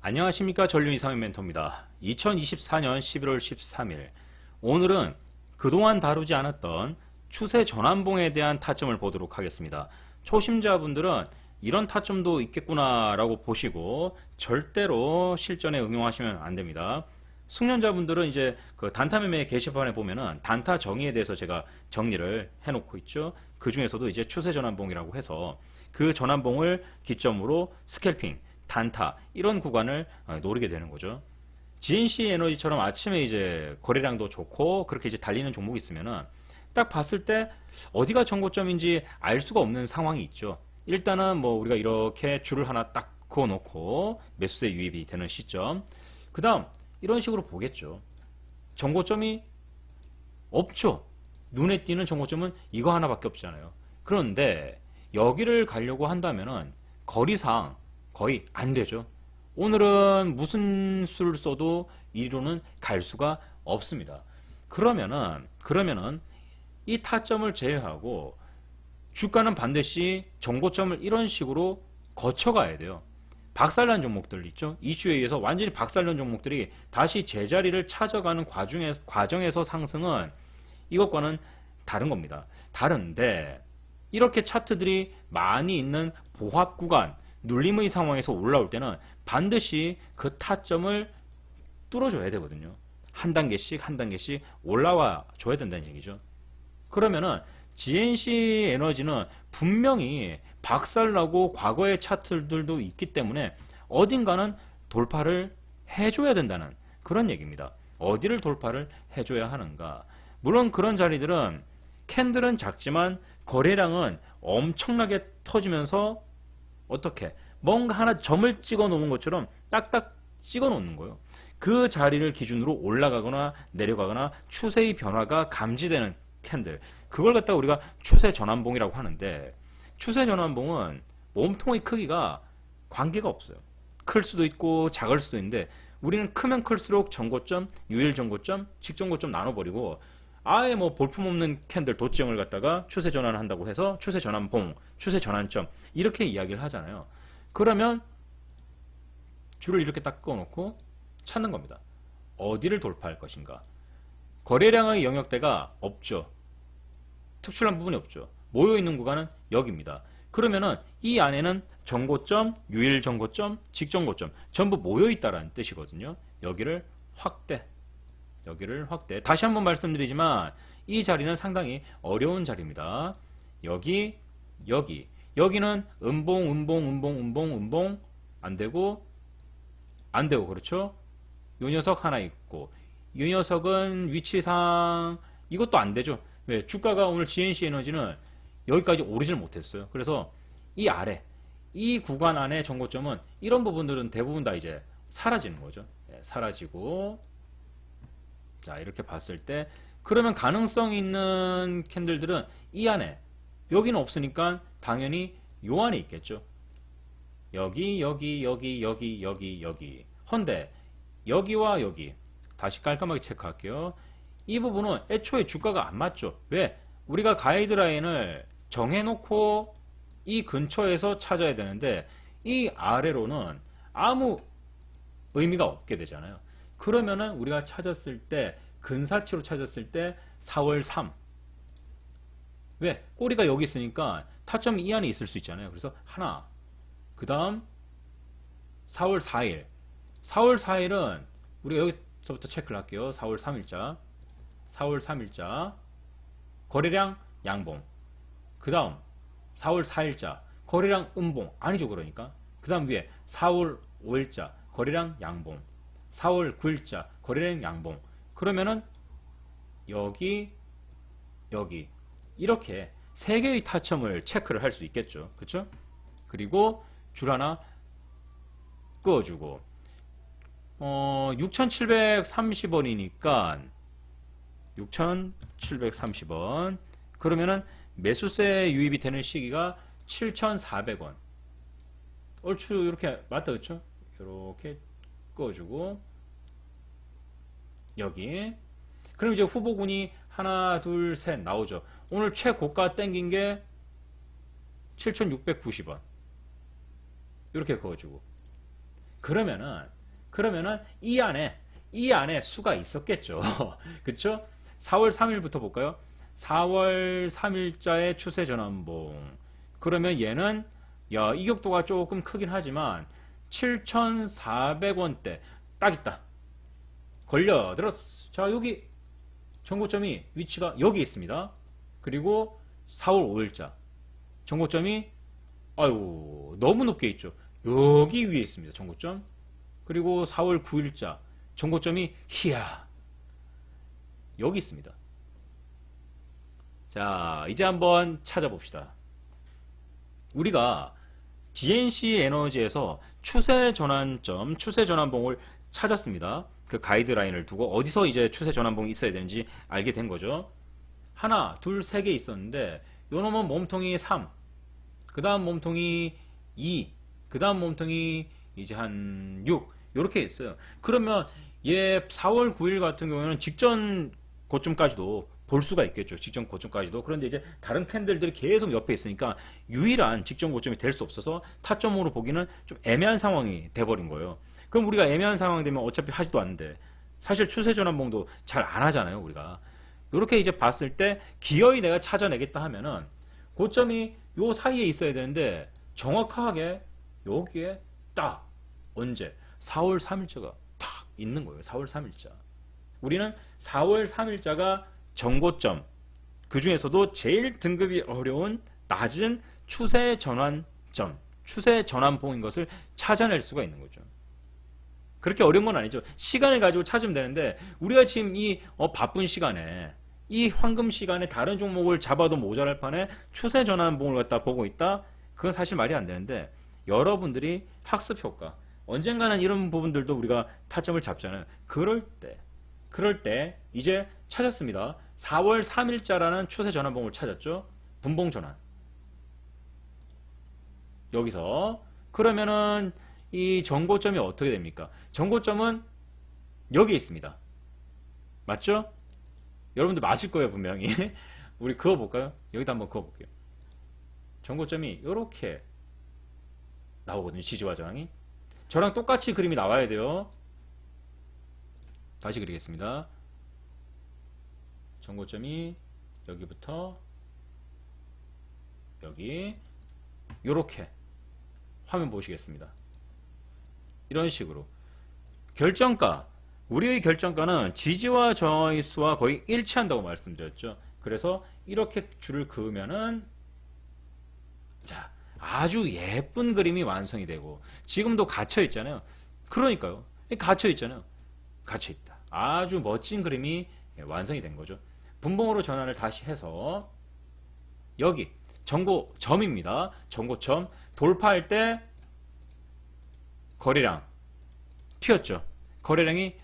안녕하십니까. 전륜 이상의 멘토입니다. 2024년 11월 13일 오늘은 그동안 다루지 않았던 추세 전환봉에 대한 타점을 보도록 하겠습니다. 초심자분들은 이런 타점도 있겠구나 라고 보시고 절대로 실전에 응용하시면 안됩니다. 숙련자분들은 이제 그 단타 매매 게시판에 보면은 단타 정의에 대해서 제가 정리를 해놓고 있죠. 그 중에서도 이제 추세 전환봉이라고 해서 그 전환봉을 기점으로 스캘핑, 단타 이런 구간을 노리게 되는 거죠. GNC 에너지처럼 아침에 이제 거래량도 좋고 그렇게 이제 달리는 종목이 있으면은 딱 봤을 때 어디가 정고점인지 알 수가 없는 상황이 있죠. 일단은 뭐 우리가 이렇게 줄을 하나 딱 그어 놓고 매수세 유입이 되는 시점, 그 다음 이런 식으로 보겠죠. 정고점이 없죠. 눈에 띄는 정고점은 이거 하나밖에 없잖아요. 그런데 여기를 가려고 한다면은 거리상 거의 안 되죠. 오늘은 무슨 수를 써도 이리로는 갈 수가 없습니다. 그러면은 이 타점을 제외하고 주가는 반드시 정고점을 이런 식으로 거쳐가야 돼요. 박살난 종목들 있죠. 이슈에 의해서 완전히 박살난 종목들이 다시 제자리를 찾아가는 과정에서 상승은 이것과는 다른 겁니다. 다른데 이렇게 차트들이 많이 있는 보합 구간, 눌림의 상황에서 올라올 때는 반드시 그 타점을 뚫어줘야 되거든요. 한 단계씩 한 단계씩 올라와 줘야 된다는 얘기죠. 그러면은 GNC 에너지는 분명히 박살나고 과거의 차트들도 있기 때문에 어딘가는 돌파를 해줘야 된다는 그런 얘기입니다. 어디를 돌파를 해줘야 하는가? 물론 그런 자리들은 캔들은 작지만 거래량은 엄청나게 터지면서 어떻게 뭔가 하나 점을 찍어 놓은 것처럼 딱딱 찍어 놓는 거예요. 그 자리를 기준으로 올라가거나 내려가거나 추세의 변화가 감지되는 캔들, 그걸 갖다가 우리가 추세 전환봉이라고 하는데, 추세 전환봉은 몸통의 크기가 관계가 없어요. 클 수도 있고 작을 수도 있는데 우리는 크면 클수록 정고점, 유일 정고점, 직정고점 나눠버리고 아예 뭐 볼품없는 캔들 도치형을 갖다가 추세 전환을 한다고 해서 추세 전환봉, 추세 전환점 이렇게 이야기를 하잖아요. 그러면 줄을 이렇게 딱 그어놓고 찾는 겁니다. 어디를 돌파할 것인가? 거래량의 영역대가 없죠. 특출난 부분이 없죠. 모여있는 구간은 여기입니다. 그러면은 이 안에는 정고점, 유일 정고점, 직정고점 전부 모여있다라는 뜻이거든요. 여기를 확대. 다시 한번 말씀드리지만 이 자리는 상당히 어려운 자리입니다. 여기는 음봉 안되고 그렇죠. 요 녀석 하나 있고 이 녀석은 위치상 이것도 안되죠. 왜? 주가가 오늘 GNC 에너지는 여기까지 오르질 못했어요. 그래서 이 아래 이 구간 안에 정고점은 이런 부분들은 대부분 다 이제 사라지는 거죠. 사라지고, 자 이렇게 봤을 때 그러면 가능성 있는 캔들들은 이 안에, 여기는 없으니까 당연히 요 안에 있겠죠. 여기 헌데 여기와 여기 다시 깔끔하게 체크할게요. 이 부분은 애초에 주가가 안 맞죠. 왜? 우리가 가이드라인을 정해놓고 이 근처에서 찾아야 되는데 이 아래로는 아무 의미가 없게 되잖아요. 그러면은 우리가 찾았을 때, 근사치로 찾았을 때 4월 3. 왜? 꼬리가 여기 있으니까 타점이 이 안에 있을 수 있잖아요. 그래서 하나, 그 다음 4월 4일. 4월 4일은 우리가 여기서부터 체크를 할게요. 4월 3일자 거래량 양봉. 그 다음 4월 4일자 거래량 음봉. 아니죠. 그러니까 그 다음 위에 4월 5일자 거래량 양봉, 4월 9일자 거래량 양봉. 그러면은 여기 이렇게 세 개의 타점을 체크를 할 수 있겠죠. 그렇죠? 그리고 줄 하나 그어주고 6,730원이니까 6,730원. 그러면은 매수세 유입이 되는 시기가 7,400원. 얼추 이렇게 맞다. 그렇죠? 이렇게 그어주고 여기. 그럼 이제 후보군이 하나 둘 셋 나오죠. 오늘 최고가 땡긴 게 7,690원. 이렇게 그어주고 그러면은 이 안에 수가 있었겠죠. 그쵸? 4월 3일부터 볼까요? 4월 3일자의 추세 전환봉. 그러면 얘는 야, 이격도가 조금 크긴 하지만 7,400원대 딱 있다. 걸려들었어. 자, 여기 정고점이 위치가 여기 있습니다. 그리고 4월 5일자 정고점이 아유 너무 높게 있죠. 여기 위에 있습니다. 정고점. 그리고 4월 9일자 정고점이 희야 여기 있습니다. 자, 이제 한번 찾아봅시다. 우리가 GNC 에너지에서 추세 전환점, 추세 전환봉을 찾았습니다. 그 가이드라인을 두고 어디서 이제 추세 전환봉이 있어야 되는지 알게 된 거죠. 하나, 둘, 세 개 있었는데 요 놈은 몸통이 3, 그 다음 몸통이 2, 그 다음 몸통이 이제 한 6 요렇게 있어요. 그러면 얘 4월 9일 같은 경우에는 직전 고점까지도 볼 수가 있겠죠. 직전 고점까지도. 그런데 이제 다른 캔들들이 계속 옆에 있으니까 유일한 직전 고점이 될 수 없어서 타점으로 보기는 좀 애매한 상황이 돼버린 거예요. 그럼 우리가 애매한 상황 되면 어차피 하지도 않는데 사실 추세 전환봉도 잘 안 하잖아요. 우리가 이렇게 이제 봤을 때 기어이 내가 찾아내겠다 하면은 고점이 요 사이에 있어야 되는데 정확하게 여기에 딱 언제 4월 3일자가 탁 있는 거예요. 4월 3일자. 우리는 4월 3일자가 정고점, 그 중에서도 제일 등급이 어려운 낮은 추세 전환점, 추세 전환봉인 것을 찾아낼 수가 있는 거죠. 그렇게 어려운 건 아니죠. 시간을 가지고 찾으면 되는데 우리가 지금 이 바쁜 시간에 이 황금 시간에 다른 종목을 잡아도 모자랄 판에 추세 전환봉을 갖다 보고 있다? 그건 사실 말이 안 되는데 여러분들이 학습 효과 언젠가는 이런 부분들도 우리가 타점을 잡잖아요. 그럴 때 이제 찾았습니다. 4월 3일자라는 추세 전환봉을 찾았죠. 분봉 전환. 여기서 그러면은 이 정고점이 어떻게 됩니까? 정고점은 여기 있습니다. 맞죠? 여러분들 맞을 거예요, 분명히. 우리 그어볼까요? 여기다 한번 그어볼게요. 정고점이 이렇게 나오거든요. 지지와 저항이. 저랑 똑같이 그림이 나와야 돼요. 다시 그리겠습니다. 정고점이 여기부터 여기 요렇게 화면 보시겠습니다. 이런 식으로 결정가, 우리의 결정가는 지지와 저항의 수와 거의 일치한다고 말씀드렸죠. 그래서 이렇게 줄을 그으면은 자, 아주 예쁜 그림이 완성이 되고 지금도 갇혀 있잖아요. 그러니까요. 갇혀 있잖아요. 갇혀 있다. 아주 멋진 그림이 완성이 된 거죠. 분봉으로 전환을 다시 해서 여기 정고점입니다. 정고점 돌파할 때 거래량 튀었죠. 거래량이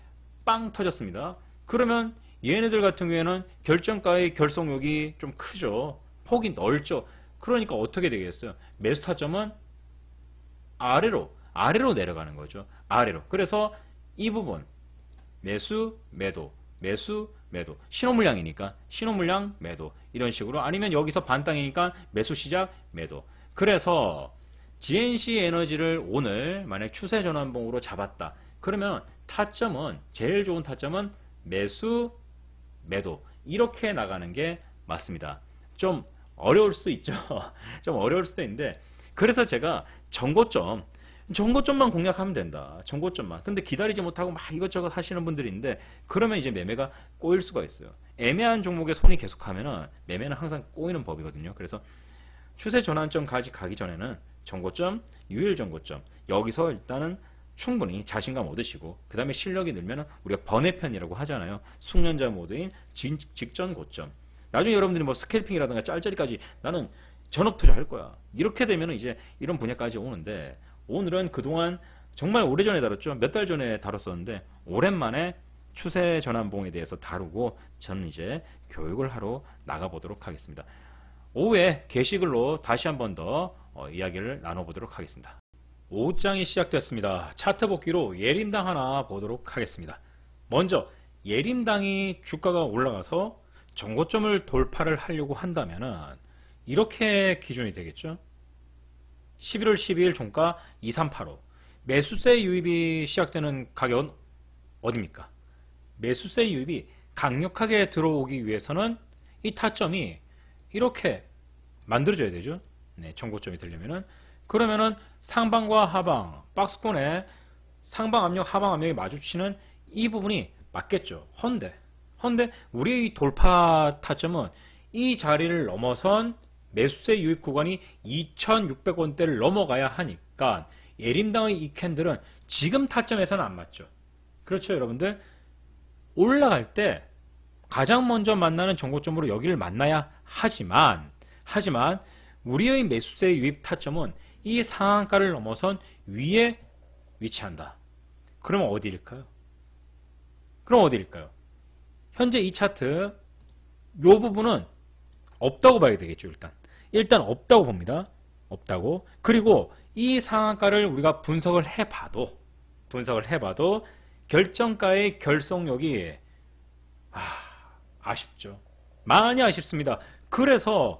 빵 터졌습니다. 그러면 얘네들 같은 경우에는 결정가의 결속력이 좀 크죠. 폭이 넓죠. 그러니까 어떻게 되겠어요? 매수 타점은 아래로 내려가는 거죠. 아래로. 그래서 이 부분 매수, 매도, 매수, 매도. 신호물량이니까 신호물량, 매도. 이런 식으로. 아니면 여기서 반땅이니까 매수 시작, 매도. 그래서 GNC 에너지를 오늘 만약 추세 전환봉으로 잡았다. 그러면 타점은 제일 좋은 타점은 매수, 매도. 이렇게 나가는 게 맞습니다. 좀 어려울 수 있죠. 좀 어려울 수도 있는데 그래서 제가 정고점만 공략하면 된다. 정고점만. 근데 기다리지 못하고 막 이것저것 하시는 분들이 있는데 그러면 이제 매매가 꼬일 수가 있어요. 애매한 종목에 손이 계속하면은 매매는 항상 꼬이는 법이거든요. 그래서 추세 전환점까지 가기 전에는 정고점, 유일 정고점 여기서 일단은 충분히 자신감 얻으시고 그 다음에 실력이 늘면 우리가 번외편이라고 하잖아요. 숙련자 모드인 직전 고점. 나중에 여러분들이 뭐 스캘핑이라든가 짤짤이까지 나는 전업 투자할 거야. 이렇게 되면 이제 이런 분야까지 오는데 오늘은 그동안 정말 오래전에 다뤘죠. 몇 달 전에 다뤘었는데 오랜만에 추세 전환봉에 대해서 다루고 저는 이제 교육을 하러 나가보도록 하겠습니다. 오후에 게시글로 다시 한 번 더 이야기를 나눠보도록 하겠습니다. 오후장이 시작됐습니다. 차트 복귀로 예림당 하나 보도록 하겠습니다. 먼저 예림당이 주가가 올라가서 정고점을 돌파를 하려고 한다면은 이렇게 기준이 되겠죠. 11월 12일 종가 2385 매수세 유입이 시작되는 가격은 어디입니까? 매수세 유입이 강력하게 들어오기 위해서는 이 타점이 이렇게 만들어져야 되죠. 네, 전고점이 되려면은. 그러면은 상방과 하방, 박스권에 상방 압력, 하방 압력이 마주치는 이 부분이 맞겠죠. 헌데 우리의 돌파 타점은 이 자리를 넘어선 매수세 유입 구간이 2,600원대를 넘어가야 하니까 예림당의 이 캔들은 지금 타점에서는 안 맞죠. 그렇죠, 여러분들? 올라갈 때 가장 먼저 만나는 전고점으로 여기를 만나야 하지만 우리의 매수세 유입 타점은 이 상한가를 넘어선 위에 위치한다. 그러면 어디일까요? 현재 이 차트 요 부분은 없다고 봐야 되겠죠. 일단 없다고 봅니다. 없다고. 그리고 이 상한가를 우리가 분석을 해봐도 결정가의 결속력이 아쉽죠. 많이 아쉽습니다. 그래서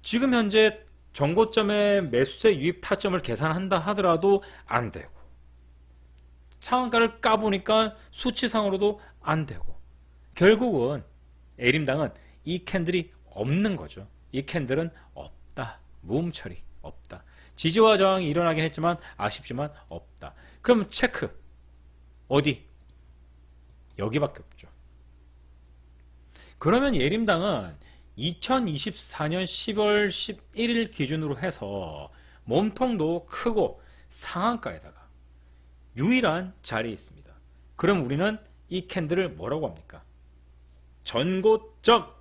지금 현재 전고점의 매수세 유입 타점을 계산한다 하더라도 안 되고, 상한가를 까보니까 수치상으로도 안 되고, 결국은 에림당은 이 캔들이 없는 거죠. 이 캔들은 없다. 무음처리 없다. 지지와 저항이 일어나긴 했지만 아쉽지만 없다. 그럼 체크 어디? 여기밖에 없죠. 그러면 예림당은 2024년 10월 11일 기준으로 해서 몸통도 크고 상한가에다가 유일한 자리에 있습니다. 그럼 우리는 이 캔들을 뭐라고 합니까? 전고점!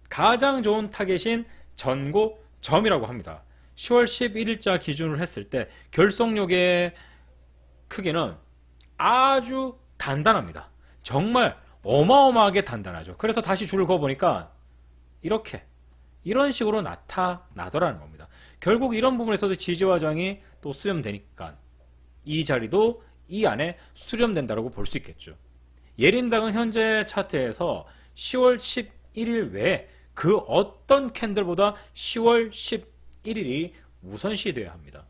가장 좋은 타겟인 전고점이라고 합니다. 10월 11일자 기준으로 했을 때 결속력의 크기는 아주 단단합니다. 정말 어마어마하게 단단하죠. 그래서 다시 줄을 그어보니까 이런 식으로 나타나더라는 겁니다. 결국 이런 부분에서도 지지와 저항이 또 수렴되니까 이 자리도 이 안에 수렴된다고 볼 수 있겠죠. 예림당은 현재 차트에서 10월 11일 외에 그 어떤 캔들보다 10월 11일이 우선시돼야 합니다.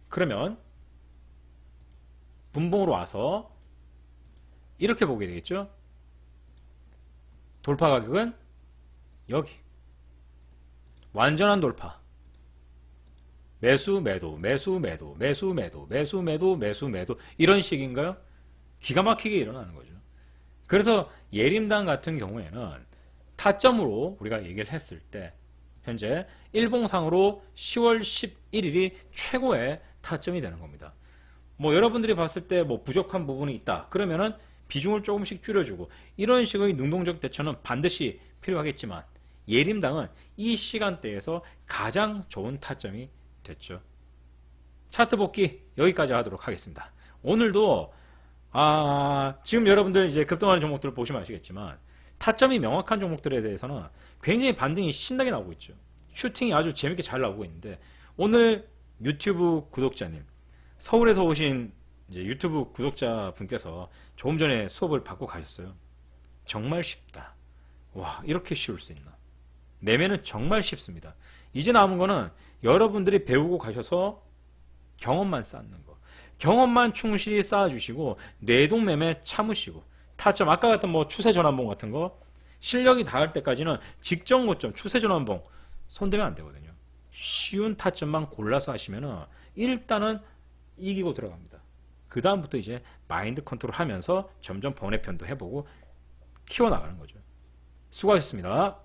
그러면 분봉으로 와서 이렇게 보게 되겠죠. 돌파 가격은 여기 완전한 돌파, 매수 매도 매수 매도 매수 매도 매수 매도 매수 매도 이런 식인가요? 기가 막히게 일어나는 거죠. 그래서 예림당 같은 경우에는 타점으로 우리가 얘기를 했을 때 현재 일봉상으로 10월 11일이 최고의 타점이 되는 겁니다. 여러분들이 봤을 때 부족한 부분이 있다 그러면은 비중을 조금씩 줄여주고 이런 식의 능동적 대처는 반드시 필요하겠지만 예림당은 이 시간대에서 가장 좋은 타점이 됐죠. 차트 복귀 여기까지 하도록 하겠습니다. 오늘도 지금 여러분들 이제 급등하는 종목들을 보시면 아시겠지만 타점이 명확한 종목들에 대해서는 굉장히 반등이 신나게 나오고 있죠. 슈팅이 아주 재밌게 잘 나오고 있는데 오늘 유튜브 구독자님, 서울에서 오신 이제 유튜브 구독자분께서 조금 전에 수업을 받고 가셨어요. 정말 쉽다. 와, 이렇게 쉬울 수 있나? 매매는 정말 쉽습니다. 이제 남은 거는 여러분들이 배우고 가셔서 경험만 쌓는 거. 경험만 충실히 쌓아주시고 뇌동매매 참으시고 타점 아까 같은 추세전환봉 같은 거 실력이 닿을 때까지는 직전 고점 추세전환봉 손대면 안 되거든요. 쉬운 타점만 골라서 하시면은 일단은 이기고 들어갑니다. 그 다음부터 이제 마인드 컨트롤 하면서 점점 번외편도 해보고 키워나가는 거죠. 수고하셨습니다.